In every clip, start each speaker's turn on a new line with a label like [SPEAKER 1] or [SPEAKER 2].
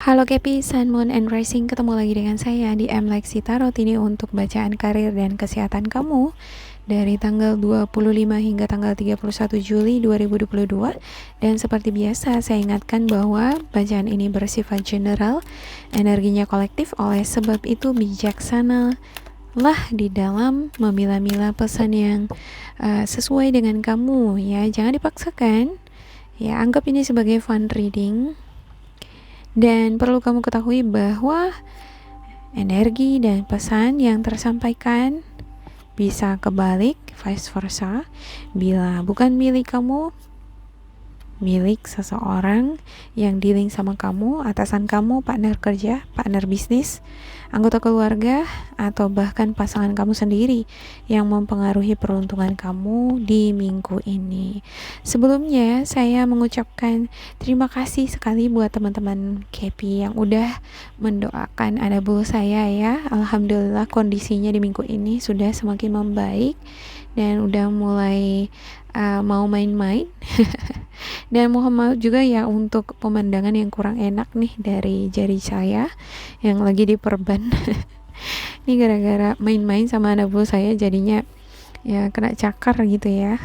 [SPEAKER 1] Halo Kepi, Sun, Moon, and Rising, ketemu lagi dengan saya di M Lexi Tarot ini untuk bacaan karir dan kesehatan kamu dari tanggal 25 hingga tanggal 31 Juli 2022. Dan seperti biasa, saya ingatkan bahwa bacaan ini bersifat general, energinya kolektif, oleh sebab itu bijaksana lah di dalam memilah-milah pesan yang sesuai dengan kamu ya, jangan dipaksakan ya, anggap ini sebagai fun reading. Dan perlu kamu ketahui bahwa energi dan pesan yang tersampaikan bisa kebalik, vice versa. Bila bukan milik kamu, milik seseorang yang dealing sama kamu, atasan kamu, partner kerja, partner bisnis, anggota keluarga, atau bahkan pasangan kamu sendiri yang mempengaruhi peruntungan kamu di minggu ini. Sebelumnya saya mengucapkan terima kasih sekali buat teman-teman Kepi yang udah mendoakan Anabul saya ya. Alhamdulillah kondisinya di minggu ini sudah semakin membaik dan udah mulai mau main-main. Dan mohon maaf juga ya untuk pemandangan yang kurang enak nih dari jari saya yang lagi diperban. Ini gara-gara main-main sama Anabul saya jadinya ya kena cakar gitu ya.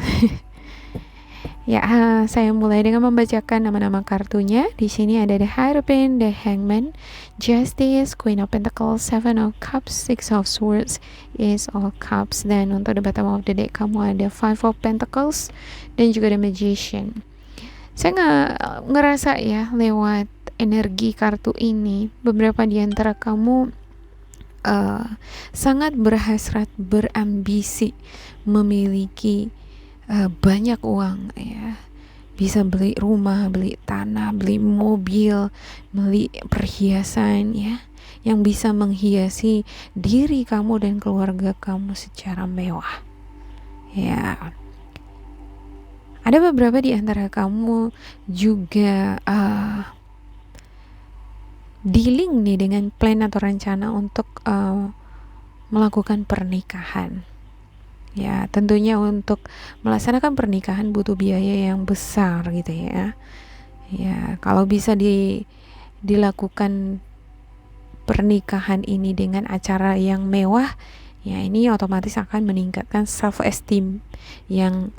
[SPEAKER 1] Ya, saya mulai dengan membacakan nama-nama kartunya. Di sini ada The Hierophant, The Hangman, Justice, Queen of Pentacles, Seven of Cups, Six of Swords, Ace of Cups. Dan untuk the bottom of the deck kamu ada Five of Pentacles dan juga The Magician. Saya ngerasa ya lewat energi kartu ini, beberapa di antara kamu sangat berhasrat, berambisi memiliki banyak uang ya, bisa beli rumah, beli tanah, beli mobil, beli perhiasan ya, yang bisa menghiasi diri kamu dan keluarga kamu secara mewah ya. Ada beberapa di antara kamu juga dealing nih dengan plan atau rencana untuk melakukan pernikahan. Ya, tentunya untuk melaksanakan pernikahan butuh biaya yang besar gitu ya. Ya, kalau bisa dilakukan pernikahan ini dengan acara yang mewah, ya ini otomatis akan meningkatkan self esteem yang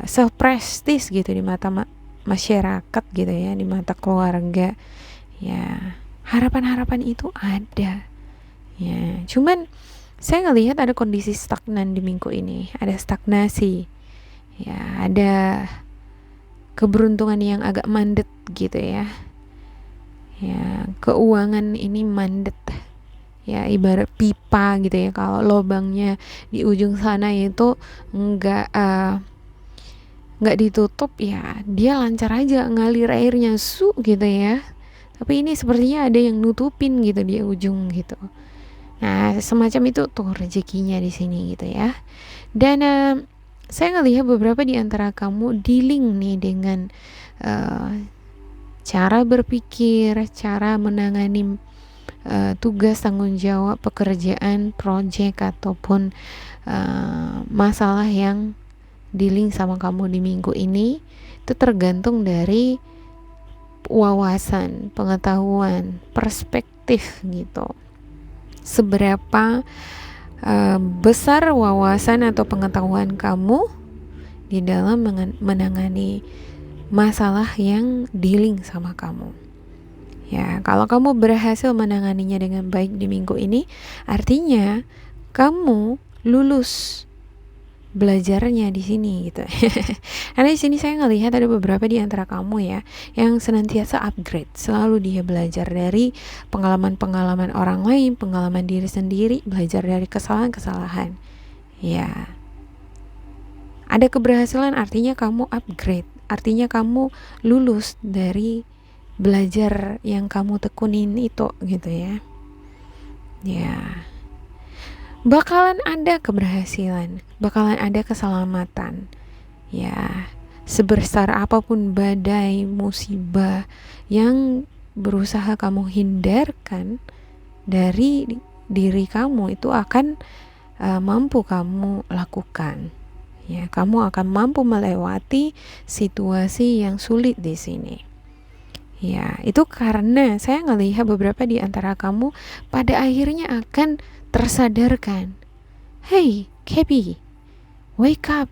[SPEAKER 1] self prestige gitu di mata masyarakat gitu ya, di mata keluarga. Ya, harapan-harapan itu ada. Ya, cuman saya ngelihat ada kondisi stagnan di minggu ini, ada stagnasi, ya ada keberuntungan yang agak mandet gitu ya, ya keuangan ini mandet, ya ibarat pipa gitu ya, kalau lubangnya di ujung sana itu nggak ditutup ya, dia lancar aja ngalir airnya gitu ya, tapi ini sepertinya ada yang nutupin gitu di ujung gitu. Nah, semacam itu tuh rezekinya di sini gitu ya. Dan saya ngelihat beberapa di antara kamu dealing nih dengan cara berpikir, cara menangani tugas, tanggung jawab, pekerjaan, project ataupun masalah yang dealing sama kamu di minggu ini. Itu tergantung dari wawasan, pengetahuan, perspektif gitu. Seberapa besar wawasan atau pengetahuan kamu di dalam menangani masalah yang dealing sama kamu. Ya, kalau kamu berhasil menanganinya dengan baik di minggu ini, artinya kamu lulus belajarnya di sini gitu. Karena di sini saya ngelihat ada beberapa di antara kamu ya yang senantiasa upgrade, selalu dia belajar dari pengalaman-pengalaman orang lain, pengalaman diri sendiri, belajar dari kesalahan-kesalahan. Ya. Ada keberhasilan artinya kamu upgrade, artinya kamu lulus dari belajar yang kamu tekunin itu gitu ya. Ya. Bakalan ada keberhasilan, bakalan ada keselamatan. Ya, sebesar apapun badai, musibah yang berusaha kamu hindarkan dari diri kamu, itu akan mampu kamu lakukan. Ya, kamu akan mampu melewati situasi yang sulit di sini. Ya, itu karena saya ngelihat beberapa di antara kamu pada akhirnya akan tersadarkan. Hey, Kepi, wake up.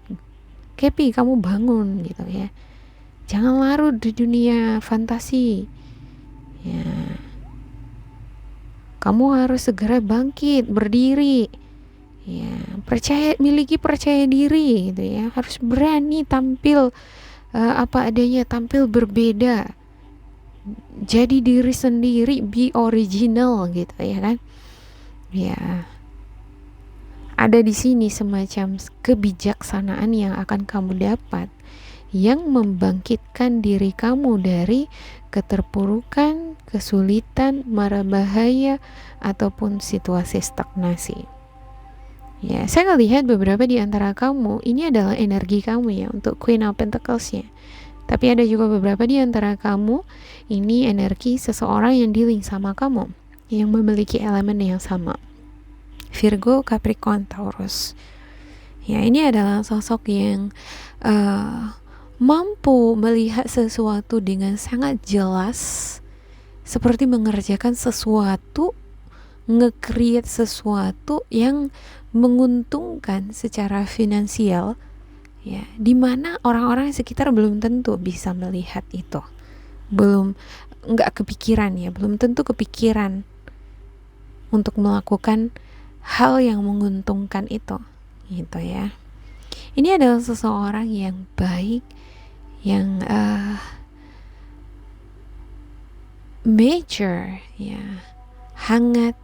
[SPEAKER 1] Kepi, kamu bangun gitu ya. Jangan larut di dunia fantasi. Ya, kamu harus segera bangkit, berdiri. Ya, miliki percaya diri gitu ya. Harus berani tampil apa adanya, tampil berbeda. Jadi diri sendiri, be original gitu ya kan. Ya, ada di sini semacam kebijaksanaan yang akan kamu dapat, yang membangkitkan diri kamu dari keterpurukan, kesulitan, mara bahaya, ataupun situasi stagnasi. Ya, saya ngelihat beberapa di antara kamu, ini adalah energi kamu ya untuk Queen of Pentacles-nya. Tapi ada juga beberapa di antara kamu, ini energi seseorang yang dealing sama kamu, yang memiliki elemen yang sama. Virgo, Capricorn, Taurus. Ya, ini adalah sosok yang mampu melihat sesuatu dengan sangat jelas, seperti mengerjakan sesuatu, nge-create sesuatu yang menguntungkan secara finansial, ya, dimana orang-orang sekitar belum tentu bisa melihat itu, nggak kepikiran ya, belum tentu kepikiran untuk melakukan hal yang menguntungkan itu, gitu ya. Ini adalah seseorang yang baik, yang mature, ya, hangat,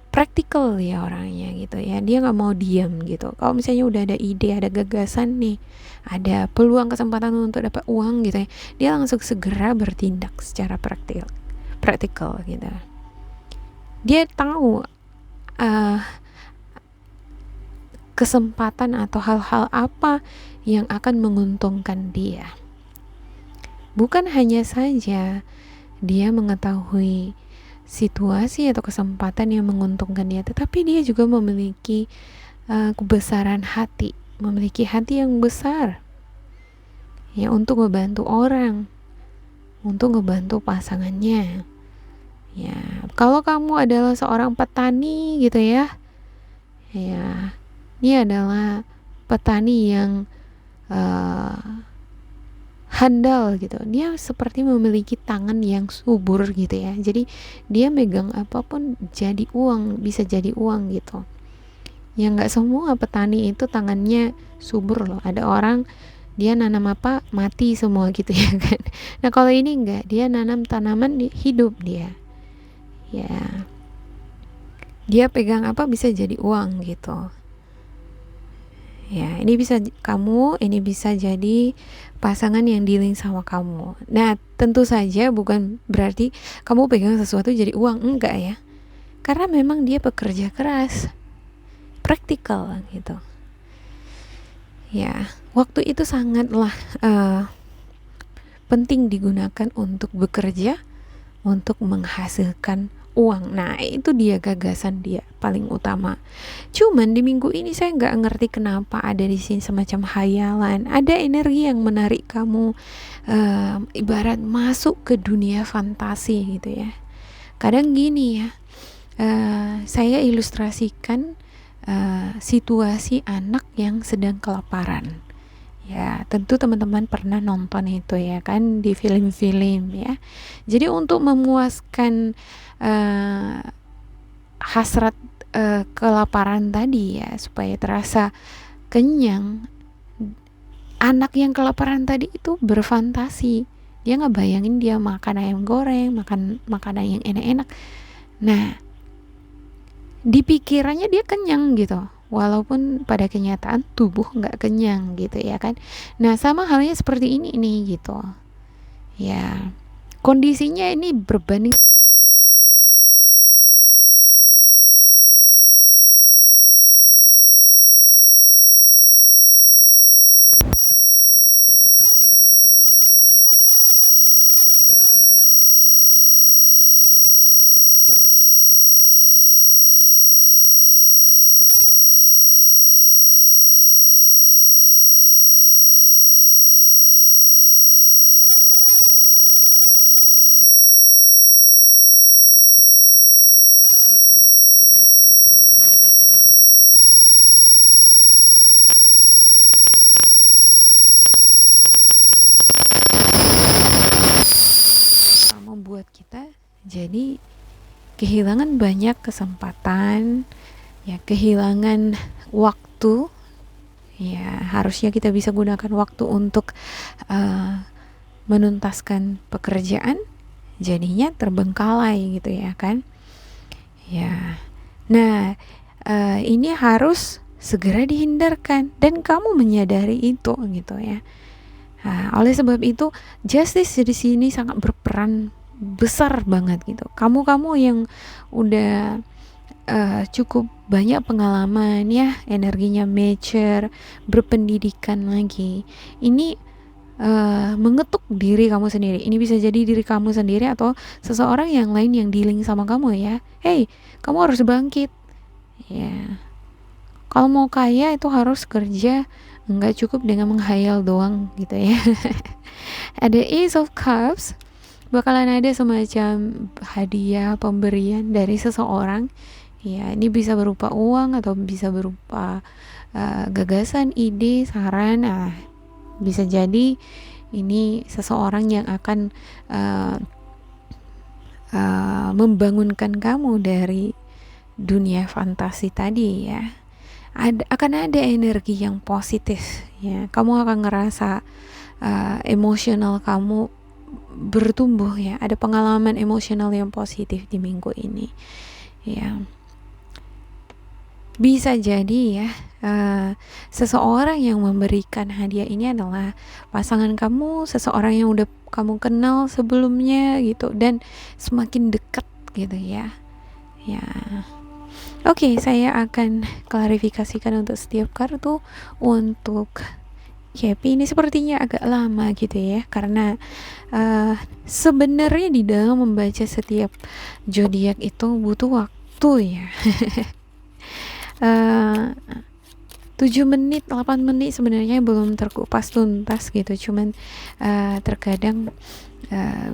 [SPEAKER 1] praktikal ya orangnya gitu ya. Dia nggak mau diam gitu. Kalau misalnya udah ada ide, ada gagasan nih, ada peluang kesempatan untuk dapat uang gitu ya, dia langsung segera bertindak secara praktikal gitu. Dia tahu kesempatan atau hal-hal apa yang akan menguntungkan dia. Bukan hanya saja dia mengetahui situasi atau kesempatan yang menguntungkan dia, tetapi dia juga memiliki kebesaran hati, memiliki hati yang besar ya, untuk membantu orang, untuk membantu pasangannya. Ya, kalau kamu adalah seorang petani gitu ya, ya, ini adalah petani yang handal gitu. Dia seperti memiliki tangan yang subur gitu ya. Jadi dia megang apapun jadi uang, bisa jadi uang gitu. Ya nggak semua petani itu tangannya subur loh. Ada orang dia nanam apa mati semua gitu ya kan. Nah kalau ini enggak, dia nanam tanaman hidup dia. Ya, dia pegang apa bisa jadi uang gitu. Ya, ini bisa kamu, ini bisa jadi pasangan yang dealing sama kamu. Nah, tentu saja bukan berarti kamu pegang sesuatu jadi uang, enggak ya. Karena memang dia pekerja keras, praktikal gitu. Ya, waktu itu sangatlah penting digunakan untuk bekerja, untuk menghasilkan uang. Nah, itu dia gagasan dia paling utama. Cuman di minggu ini saya nggak ngerti kenapa ada di sini semacam hayalan, ada energi yang menarik kamu, ibarat masuk ke dunia fantasi gitu ya. Kadang gini ya, saya ilustrasikan situasi anak yang sedang kelaparan. Ya, tentu teman-teman pernah nonton itu ya kan di film-film ya. Jadi untuk memuaskan hasrat kelaparan tadi ya, supaya terasa kenyang, anak yang kelaparan tadi itu berfantasi. Dia ngebayangin dia makan ayam goreng, makan makanan yang enak-enak. Nah, di pikirannya dia kenyang gitu, walaupun pada kenyataan tubuh nggak kenyang gitu ya kan. Nah sama halnya seperti ini nih gitu ya, kondisinya ini berbanding. Jadi kehilangan banyak kesempatan, ya kehilangan waktu. Ya, harusnya kita bisa gunakan waktu untuk uh, menuntaskan pekerjaan, jadinya terbengkalai gitu ya kan. Ya, nah ini harus segera dihindarkan dan kamu menyadari itu gitu ya. Nah, oleh sebab itu justice di sini sangat berperan besar banget gitu. Kamu yang udah cukup banyak pengalaman ya, energinya mature, berpendidikan lagi. Ini mengetuk diri kamu sendiri. Ini bisa jadi diri kamu sendiri atau seseorang yang lain yang dealing sama kamu ya. Hey, kamu harus bangkit. Ya. Kalau mau kaya itu harus kerja, nggak cukup dengan menghayal doang gitu ya. Ada Ace of Cups, bakalan ada semacam hadiah pemberian dari seseorang. Ya, ini bisa berupa uang atau bisa berupa gagasan, ide, saran. Nah, bisa jadi ini seseorang yang akan membangunkan kamu dari dunia fantasi tadi ya. Akan ada energi yang positif ya. Kamu akan ngerasa emosional kamu bertumbuh ya. Ada pengalaman emosional yang positif di minggu ini ya. Bisa jadi ya seseorang yang memberikan hadiah ini adalah pasangan kamu, seseorang yang udah kamu kenal sebelumnya gitu, dan semakin dekat gitu ya. Ya. Oke, saya akan klarifikasikan untuk setiap kartu. Untuk Happy ini sepertinya agak lama gitu ya, karena sebenarnya di dalam membaca setiap zodiak itu butuh waktu ya. 7 menit, 8 menit sebenarnya belum terkupas tuntas gitu, cuman terkadang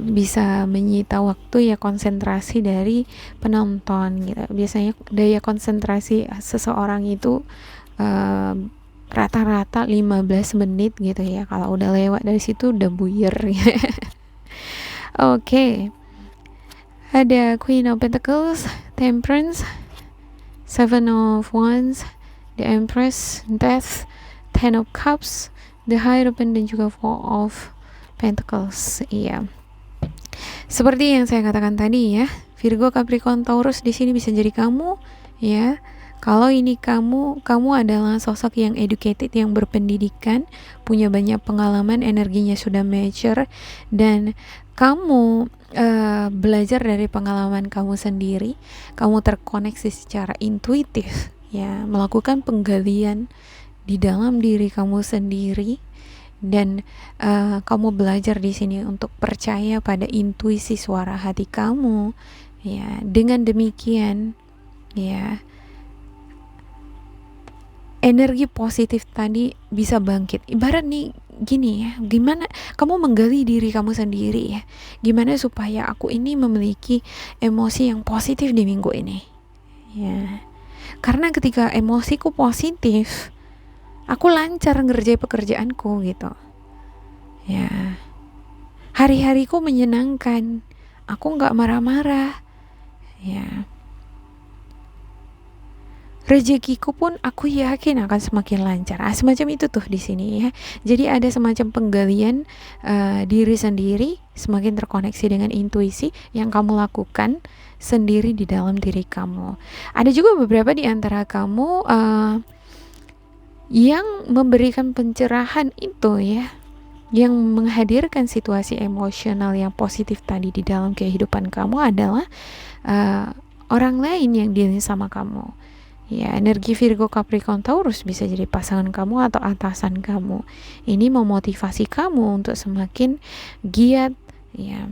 [SPEAKER 1] bisa menyita waktu ya, konsentrasi dari penonton gitu. Biasanya daya konsentrasi seseorang itu rata-rata 15 menit gitu ya. Kalau udah lewat dari situ udah buyar. Oke. Ada Queen of Pentacles, Temperance, Seven of Wands, The Empress, Death, Ten of Cups, The Hierophant, dan juga Four of Pentacles. Iya. Seperti yang saya katakan tadi ya, Virgo, Capricorn, Taurus di sini bisa jadi kamu ya. Kalau ini kamu adalah sosok yang educated, yang berpendidikan, punya banyak pengalaman, energinya sudah mature, dan kamu belajar dari pengalaman kamu sendiri. Kamu terkoneksi secara intuitif ya, melakukan penggalian di dalam diri kamu sendiri, dan kamu belajar di sini untuk percaya pada intuisi suara hati kamu ya. Dengan demikian ya, energi positif tadi bisa bangkit. Ibarat nih gini ya, gimana kamu menggali diri kamu sendiri ya, gimana supaya aku ini memiliki emosi yang positif di minggu ini ya. Karena ketika emosiku positif, aku lancar ngerjain pekerjaanku gitu ya. Hari-hariku menyenangkan, aku gak marah-marah ya. Rezekiku pun aku yakin akan semakin lancar. Semacam itu tuh di sini ya. Jadi ada semacam penggalian diri sendiri, semakin terkoneksi dengan intuisi yang kamu lakukan sendiri di dalam diri kamu. Ada juga beberapa di antara kamu yang memberikan pencerahan itu ya, yang menghadirkan situasi emosional yang positif tadi di dalam kehidupan kamu adalah orang lain yang dealing sama kamu. Ya, energi Virgo, Capricorn, Taurus bisa jadi pasangan kamu atau atasan kamu. Ini memotivasi kamu untuk semakin giat ya.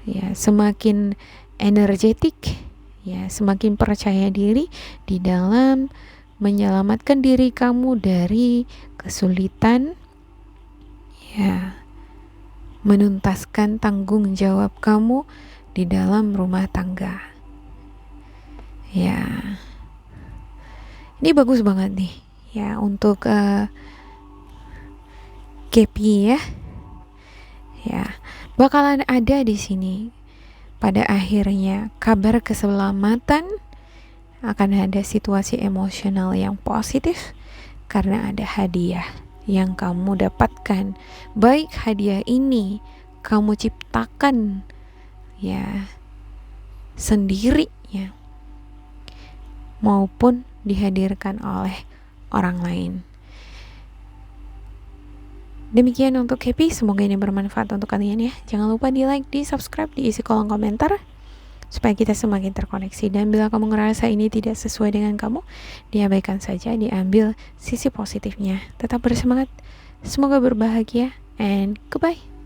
[SPEAKER 1] Ya, semakin energetik ya, semakin percaya diri di dalam menyelamatkan diri kamu dari kesulitan ya, menuntaskan tanggung jawab kamu di dalam rumah tangga ya. Ini bagus banget nih ya untuk Kepi ya. Ya, bakalan ada di sini pada akhirnya kabar keselamatan, akan ada situasi emosional yang positif karena ada hadiah yang kamu dapatkan. Baik hadiah ini kamu ciptakan ya sendiri ya, maupun dihadirkan oleh orang lain. Demikian untuk Happy, semoga ini bermanfaat untuk kalian ya. Jangan lupa di like, di subscribe, diisi kolom komentar supaya kita semakin terkoneksi. Dan bila kamu ngerasa ini tidak sesuai dengan kamu, diabaikan saja, diambil sisi positifnya. Tetap bersemangat, semoga berbahagia, and goodbye.